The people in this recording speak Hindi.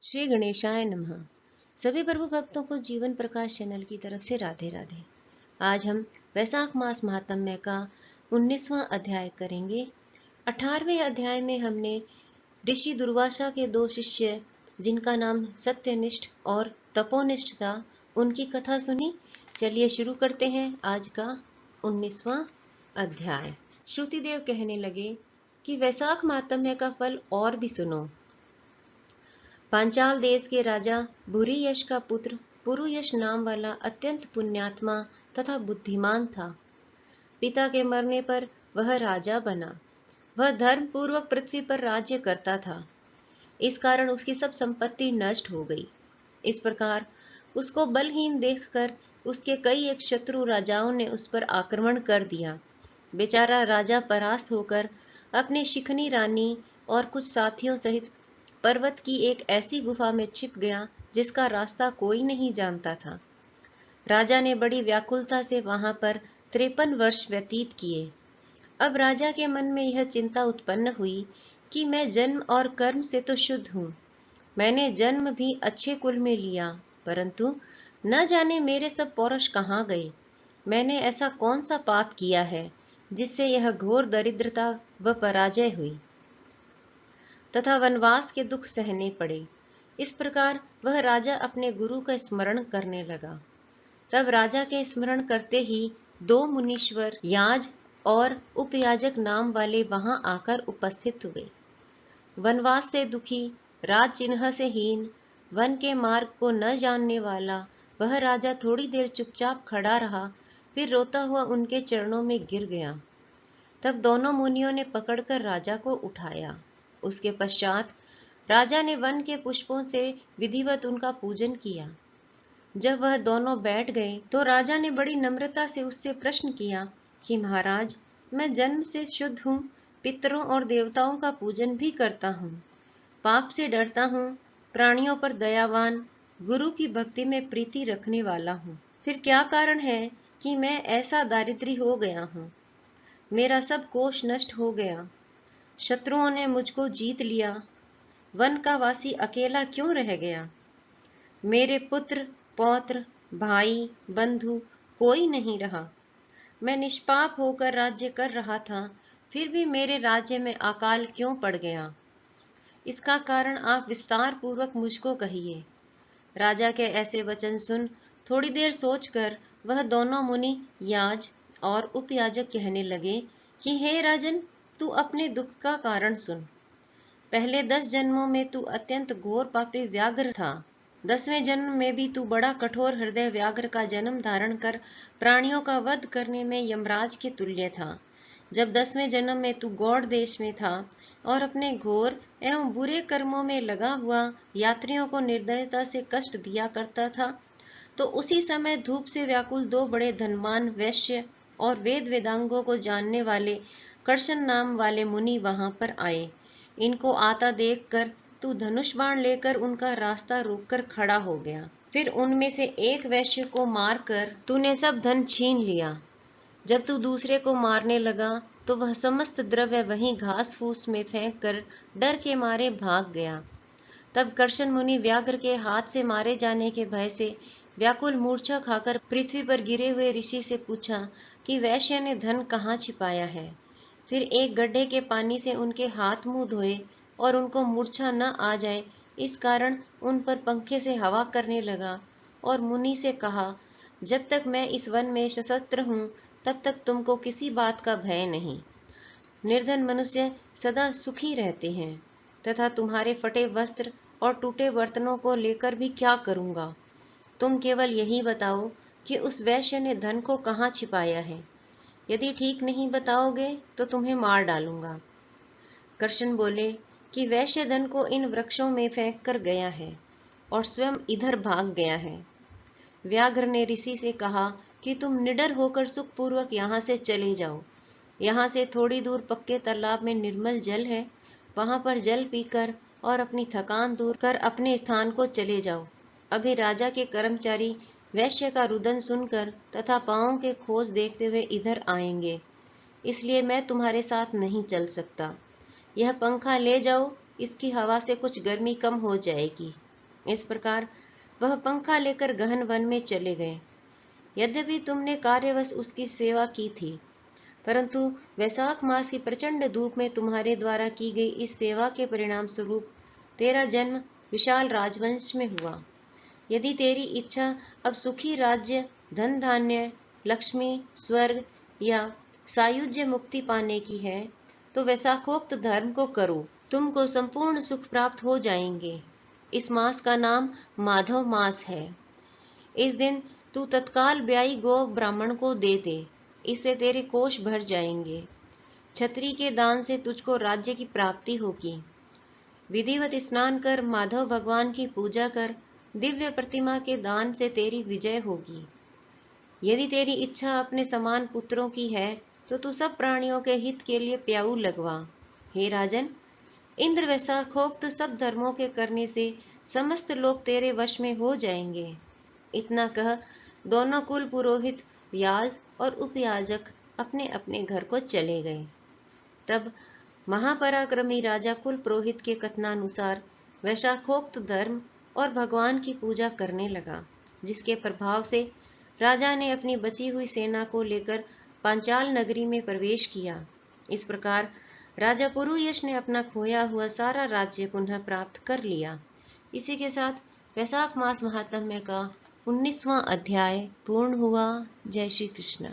श्री गणेशाय नमः। सभी प्रभु भक्तों को जीवन प्रकाश चैनल की तरफ से राधे राधे। आज हम वैशाख मास महात्म्य का 19वां अध्याय करेंगे। 18वें अध्याय में हमने ऋषि दुर्वासा के दो शिष्य जिनका नाम सत्यनिष्ठ और तपोनिष्ठ था, उनकी कथा सुनी। चलिए शुरू करते हैं आज का 19वां अध्याय। श्रुतिदेव कहने लगे कि वैशाख महात्म्य का फल और भी सुनो। पांचाल देश के राजा भूरियश का पुत्र पुरुयश नाम वाला अत्यंत पुण्यात्मा तथा बुद्धिमान था। पिता के मरने पर वह राजा बना। वह धर्म पूर्वक पृथ्वी पर राज्य करता था। इस कारण उसकी सब संपत्ति नष्ट हो गई। इस प्रकार उसको बलहीन देखकर उसके कई एक शत्रु राजाओं ने उस पर आक्रमण कर दिया। बेचारा राजा परास्त होकर अपने शिखनी रानी और कुछ साथियों सहित पर्वत की एक ऐसी गुफा में छिप गया जिसका रास्ता कोई नहीं जानता था। राजा ने बड़ी व्याकुलता से वहां पर 53 वर्ष व्यतीत किए। अब राजा के मन में यह चिंता उत्पन्न हुई कि मैं जन्म और कर्म से तो शुद्ध हूँ। मैंने जन्म भी अच्छे कुल में लिया, परंतु न जाने मेरे सब पौरुष कहाँ गए। मैंने ऐसा कौन सा पाप किया है जिससे यह घोर दरिद्रता व पराजय हुई तथा वनवास के दुख सहने पड़े। इस प्रकार वह राजा अपने गुरु का स्मरण करने लगा। तब राजा के स्मरण करते ही दो मुनीश्वर याज और उपयाजक नाम वाले वहां आकर उपस्थित हुए। वनवास से दुखी, राज चिन्ह से हीन, वन के मार्ग को न जानने वाला वह राजा थोड़ी देर चुपचाप खड़ा रहा, फिर रोता हुआ उनके चरणों में गिर गया। तब दोनों मुनियों ने पकड़कर राजा को उठाया। उसके पश्चात राजा ने वन के पुष्पों से विधिवत उनका पूजन किया। जब वह दोनों बैठ गए तो राजा ने बड़ी नम्रता से उससे प्रश्न किया कि महाराज, मैं जन्म से शुद्ध हूँ, पितरों और देवताओं का पूजन भी करता हूँ, पाप से डरता हूँ, प्राणियों पर दयावान, गुरु की भक्ति में प्रीति रखने वाला हूँ। फिर क्या कारण है कि मैं ऐसा दारिद्री हो गया हूँ? मेरा सब कोष नष्ट हो गया, शत्रुओं ने मुझको जीत लिया, वन का वासी अकेला क्यों रह गया? मेरे पुत्र, पौत्र, भाई, बंधु कोई नहीं रहा। मैं निष्पाप होकर राज्य कर रहा था, फिर भी मेरे राज्य में अकाल क्यों पड़ गया? इसका कारण आप विस्तार पूर्वक मुझको कहिए। राजा के ऐसे वचन सुन थोड़ी देर सोचकर वह दोनों मुनि याज और उपयाजक कहने लगे कि हे राजन, तू अपने दुख का कारण सुन। पहले 10 जन्मों में तू अत्यंत घोर पापी व्याघ्र था। 10वें जन्म में भी तू बड़ा कठोर हृदय व्याघ्र का जन्म धारण कर प्राणियों का वध करने में यमराज के तुल्य था। जब 10वें जन्म में तू गौड़ देश में था और अपने घोर एवं बुरे कर्मों में लगा हुआ यात्रियों को निर्दयता से कष्ट दिया करता था, तो उसी समय धूप से व्याकुल दो बड़े धनवान वैश्य और वेद वेदांगों को जानने वाले कर्शन नाम वाले मुनि वहां पर आए। इनको आता देखकर तू धनुष बाण लेकर उनका रास्ता रोककर खड़ा हो गया। फिर उनमें से एक वैश्य को मारकर तूने सब धन छीन लिया। जब तू दूसरे को मारने लगा तो वह समस्त द्रव्य वहीं घास फूस में फेंक कर डर के मारे भाग गया। तब कर्शन मुनि व्याघ्र के हाथ से मारे जाने के भय से व्याकुल मूर्छा खाकर पृथ्वी पर गिरे हुए ऋषि से पूछा कि वैश्य ने धन कहाँ छिपाया है। फिर एक गड्ढे के पानी से उनके हाथ मुंह धोए और उनको मूर्छा न आ जाए, इस कारण उन पर पंखे से हवा करने लगा और मुनि से कहा, जब तक मैं इस वन में सशस्त्र हूँ तब तक तुमको किसी बात का भय नहीं। निर्धन मनुष्य सदा सुखी रहते हैं तथा तुम्हारे फटे वस्त्र और टूटे बर्तनों को लेकर भी क्या करूंगा? तुम केवल यही बताओ कि उस वैश्य ने धन को कहाँ छिपाया है। यदि ठीक नहीं बताओगे तो तुम्हें मार डालूंगा। कर्शन बोले कि वैश्य धन को इन वृक्षों में फेंक कर गया है और स्वयं इधर भाग गया है। व्याघ्र ने ऋषि से कहा कि तुम निडर होकर सुखपूर्वक यहाँ से चले जाओ। यहाँ से थोड़ी दूर पक्के तालाब में निर्मल जल है, वहां पर जल पीकर और अपनी थकान दूर कर अपने स्थान को चले जाओ। अभी राजा के कर्मचारी वैश्य का रुदन सुनकर तथा पांवों के खोज देखते हुए इधर आएंगे, इसलिए मैं तुम्हारे साथ नहीं चल सकता। यह पंखा ले जाओ, इसकी हवा से कुछ गर्मी कम हो जाएगी। इस प्रकार वह पंखा लेकर गहन वन में चले गए। यद्यपि तुमने कार्यवश उसकी सेवा की थी, परंतु वैशाख मास की प्रचंड धूप में तुम्हारे द्वारा की गई इस सेवा के परिणाम स्वरूप तेरा जन्म विशाल राजवंश में हुआ। यदि तेरी इच्छा अब सुखी राज्य, धन धान्य, लक्ष्मी, स्वर्ग या सायुज्य मुक्ति पाने की है, तो वैशाखोक्त धर्म को करो, तुमको संपूर्ण सुख प्राप्त हो जाएंगे। इस मास का नाम माधव मास है। इस दिन तू तत्काल ब्याई गो ब्राह्मण को दे दे, इससे तेरे कोष भर जाएंगे। छत्री के दान से तुझको राज्य की प्राप्ति होगी। विधिवत स्नान कर माधव भगवान की पूजा कर, दिव्य प्रतिमा के दान से तेरी विजय होगी। यदि तेरी इच्छा अपने समान पुत्रों की है, तो तू सब प्राणियों के हित के लिए प्याऊ लगवा। हे राजन, इंद्र वैशाखोक्त सब धर्मों के करने से समस्त लोग तेरे वश में हो जाएंगे। इतना कह दोनों कुल पुरोहित व्यास और उपयाजक अपने अपने घर को चले गए। तब महापराक्रमी राजा कुल पुरोहित के कथनानुसार वैशाखोक्त धर्म और भगवान की पूजा करने लगा, जिसके प्रभाव से राजा ने अपनी बची हुई सेना को लेकर पांचाल नगरी में प्रवेश किया। इस प्रकार राजा पुरुयश ने अपना खोया हुआ सारा राज्य पुनः प्राप्त कर लिया। इसी के साथ वैशाख मास महात्म्य का 19वां अध्याय पूर्ण हुआ। जय श्री कृष्ण।